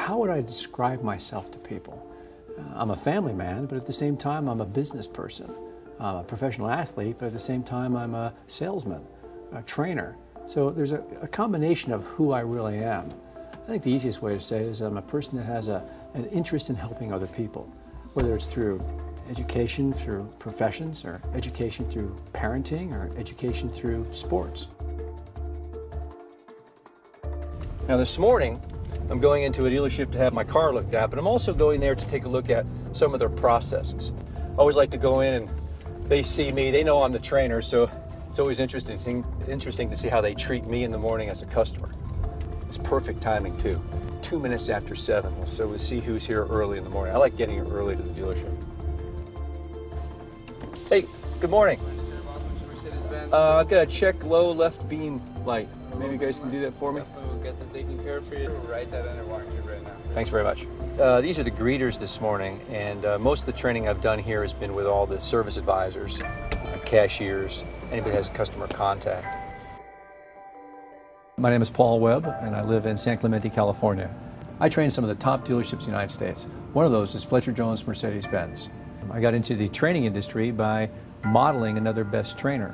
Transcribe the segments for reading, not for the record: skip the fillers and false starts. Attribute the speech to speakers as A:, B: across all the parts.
A: How would I describe myself to people? I'm a family man, but at the same time, I'm a business person. I'm a professional athlete, but at the same time, I'm a salesman, a trainer. So there's a combination of who I really am. I think the easiest way to say it is I'm a person that has an interest in helping other people, whether it's through education, through professions, or education through parenting, or education through sports.
B: Now this morning, I'm going into a dealership to have my car looked at, but I'm also going there to take a look at some of their processes. I always like to go in and they see me, they know I'm the trainer, so it's always interesting to see how they treat me in the morning as a customer. It's perfect timing too. 2 minutes after 7, so we'll see who's here early in the morning. I like getting here early to the dealership. Hey, good morning. I've got to check low left beam light. Maybe you guys can do that for me?
C: We'll get that taken care of for you. Write that under warranty right now.
B: Thanks very much. These are the greeters this morning, and most of the training I've done here has been with all the service advisors, cashiers, anybody that has customer contact. My name is Paul Webb, and I live in San Clemente, California. I train some of the top dealerships in the United States. One of those is Fletcher Jones Mercedes-Benz. I got into the training industry by modeling another best trainer.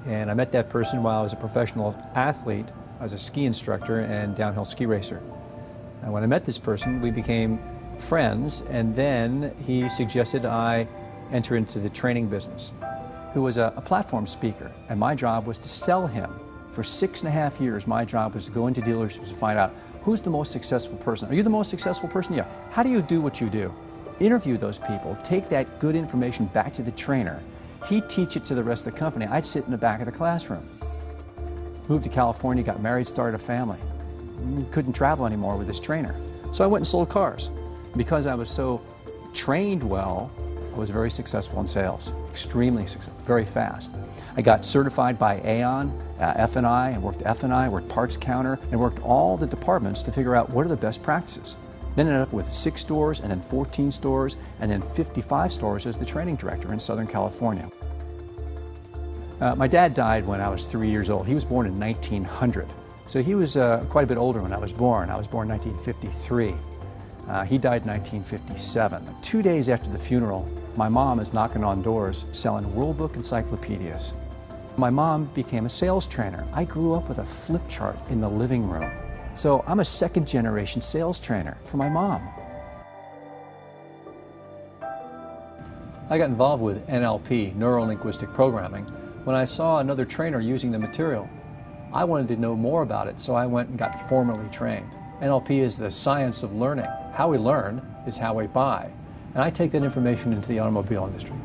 B: And I met that person while I was a professional athlete. I was a ski instructor and downhill ski racer. And when I met this person, we became friends, and then he suggested I enter into the training business, who was a platform speaker, and my job was to sell him. For 6.5 years, my job was to go into dealerships and find out who's the most successful person. Are you the most successful person? Yeah. How do you do what you do? Interview those people, take that good information back to the trainer. He'd teach it to the rest of the company. I'd sit in the back of the classroom. Moved to California, got married, started a family. Couldn't travel anymore with this trainer. So I went and sold cars. Because I was so trained well, I was very successful in sales. Extremely successful, very fast. I got certified by Aon, F&I, and worked F&I, worked parts counter, and worked all the departments to figure out what are the best practices. Then ended up with 6 stores, and then 14 stores, and then 55 stores as the training director in Southern California. My dad died when I was 3 years old. He was born in 1900. So he was quite a bit older when I was born. I was born in 1953. He died in 1957. 2 days after the funeral, my mom is knocking on doors selling World Book encyclopedias. My mom became a sales trainer. I grew up with a flip chart in the living room. So I'm a second-generation sales trainer for my mom. I got involved with NLP, Neuro-Linguistic Programming, when I saw another trainer using the material. I wanted to know more about it, so I went and got formally trained. NLP is the science of learning. How we learn is how we buy. And I take that information into the automobile industry.